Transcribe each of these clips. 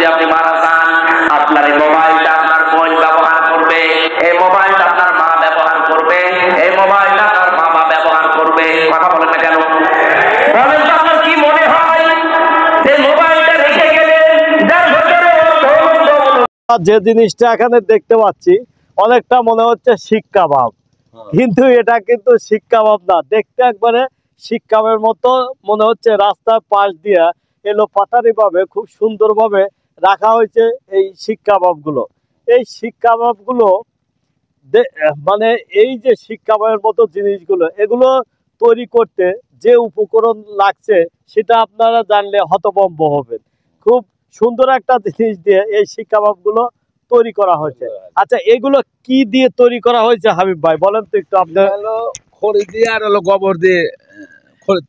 যদি আপনি মারা যান, আপনার এই মোবাইলটা আপনার বোন ব্যবহার করবে, এই মোবাইলটা আপনার মা ব্যবহার করবে, এই মোবাইলটা আপনার বাবা ব্যবহার করবে। কথা বলেন না কেন? বলেন তো আপনার কি মনে হয় এই মোবাইলটা রেখে গেলে যার ভিতরে যে জিনিসটা এখানে দেখতে পাচ্ছি অনেকটা মনে হচ্ছে শিক কাবাব, কিন্তু এটা কিন্তু শিক কাবাব না, দেখতে একবারে শিক কাবাবের মতো মনে হচ্ছে। রাস্তার পাশ দিয়ে এলো পাতারি ভাবে খুব সুন্দরভাবে রাখা হয়েছে এই শিক কাবাব গুলো। এই শিক কাবাব গুলো মানে এই যে শিক কাবাবের মতো জিনিসগুলো, এগুলো তৈরি করতে যে উপকরণ লাগছে সেটা আপনারা জানলে হতভম্ব হবেন। খুব সুন্দর একটা জিনিস দিয়ে এই শিক কাবাব গুলো তৈরি করা হয়েছে। আচ্ছা, এগুলো কি দিয়ে তৈরি করা হয়েছে হাবিব ভাই বলেন তো একটু। আপনার খড়ি দিয়ে আর হলো গোবর দিয়ে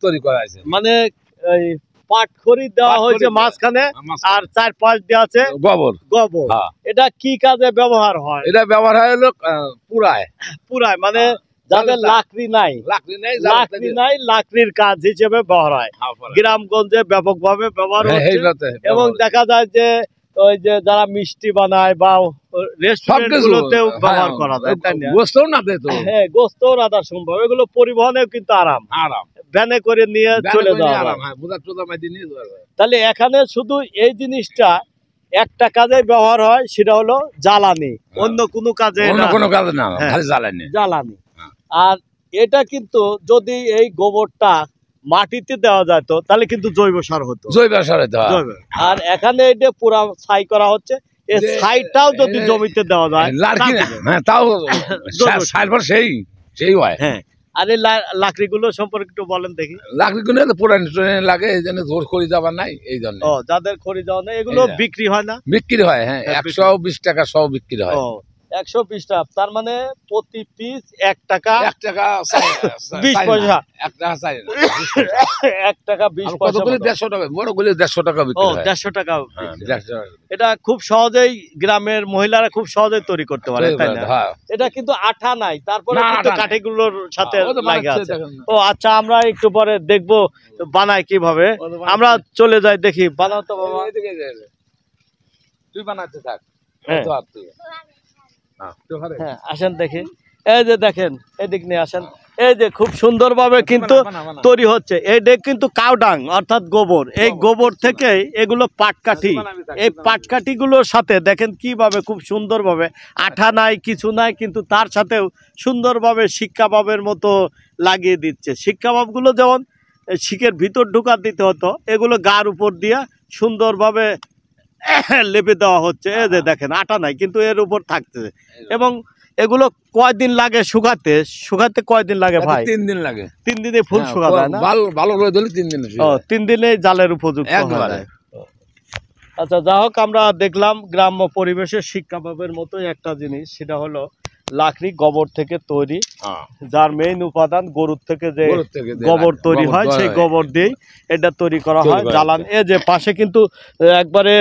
তৈরি করা হয়েছে, মানে এই পাট খড়ি দেওয়া হয়েছে মাঝখানে, আর চারপাশ দিয়ে আছে গোবর। গোবর এটা কি কাজে ব্যবহার হয়? এটা ব্যবহার হয় হলো পুরায় মানে যাদের লাকড়ি নাই, লাকড়ির কাজ হিসেবে ব্যবহার হয়। গ্রামগঞ্জে ব্যাপকভাবে ব্যবহার হচ্ছে এবং দেখা যায় যে ওই যে যারা মিষ্টি বানায় বা রেস্টুরেন্টগুলোতেও ব্যবহার করা যায়, তাই না? গোস্তও না দেয় তো, হ্যাঁ গোস্তও রাখা সম্ভব। এগুলো পরিবহনেও কিন্তু আরাম, ভ্যানে করে নিয়ে চলে যাওয়া। তাহলে এখানে শুধু এই জিনিসটা একটা কাজে ব্যবহার হয়, সেটা হলো জ্বালানি, অন্য কোনো কাজে না, জ্বালানি। আর এটা কিন্তু যদি এই গোবরটা মাটিতে দেওয়া যেত তাহলে কিন্তু জৈব সার হতো, আর এখানে এটা পুরা ছাই করা হচ্ছে। এই ছাইটাও যদি জমিতে দেওয়া যায় তাও সেই হয়। হ্যাঁ, আর এই লাকড়িগুলো সম্পর্কে একটু বলেন দেখি। লাকড়িগুলো পুরানি লাগে, এই জন্য জোর খড়ি যাবার নাই, এই জন্য। যাদের খড়ি যাওয়া নাই এগুলো বিক্রি হয় না? বিক্রি হয়, হ্যাঁ 120 টাকা সব বিক্রি হয়। 120 টাকা, তার মানে প্রতি পিস 1 টাকা 20 পয়সা। 1 টাকা 20 পয়সা, 150 টাকা, বড়গুলি 150 টাকা বিক্রি হয়। 150 টাকা। এটা খুব সহজেই গ্রামের মহিলারা খুব সহজেই তৈরি করতে পারে, তাই না? এটা কিন্তু আঠা নাই, তারপরে কিন্তু কাঠিগুলোর সাথে লাগে আছে। আচ্ছা, আমরা একটু পরে দেখবো বানায় কিভাবে। আমরা চলে যাই দেখি। বানাও তো বাবা, তুই বানাতে থাক। হ্যাঁ আসেন দেখি। এই যে দেখেন, এদিক নিয়ে আসেন। এই যে খুব সুন্দরভাবে কিন্তু তৈরি হচ্ছে। এইটা কিন্তু কাউডাং অর্থাৎ গোবর। এই গোবর থেকে এগুলো পাটকাঠি, এই পাটকাঠি গুলোর সাথে দেখেন কিভাবে খুব সুন্দরভাবে, আঠা নাই কিছু নাই, কিন্তু তার সাথেও সুন্দরভাবে শিক কাবাবের মতো লাগিয়ে দিচ্ছে। শিক কাবাবগুলো যেমন শিকের ভিতর ঢুকা দিতে হতো, এগুলো গার উপর দিয়ে সুন্দরভাবে লেপে দেওয়া হচ্ছে। এই যে দেখেন, আটা নাই কিন্তু এর উপর থাকছে। এবং এগুলো কয়দিন লাগে শুকাতে? কয়দিন লাগে ভাই? 3 দিন লাগে। 3 দিনে ফুল শুকা যায় না? ভালো করে দিলে 3 দিনে। 3 দিনে জালের উপযুক্ত হয়ে যায়। আচ্ছা, যা হোক, আমরা দেখলাম গ্রাম্য পরিবেশের শিক কাবাবের মতোই একটা জিনিস, সেটা হলো লাকড়ি গোবর থেকে তৈরি, যার মেইন উপাদান গরুর থেকে যে গোবর তৈরি হয়, সেই গোবর দিয়েই এটা তৈরি করা হয় জ্বালান। এই যে পাশে কিন্তু একবারে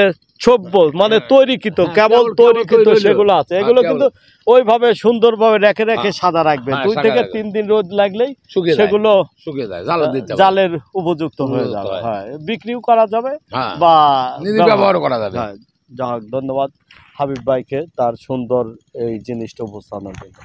সভ্য মানে তৈরিকৃত, কেবল তৈরিকৃত সেগুলো আছে। এগুলো কিন্তু ওইভাবে সুন্দরভাবে রেখে রেখে সাদা রাখবেন। 2 থেকে 3 দিন রোদ লাগলেই সেগুলো জালের উপযুক্ত হয়ে যাবে। হ্যাঁ, বিক্রিও করা যাবে বা ব্যবহার করা যাবে। যাই হোক, ধন্যবাদ হাবিব ভাইকে তার সুন্দর এই জিনিসটা উপস্থাপনের জন্য।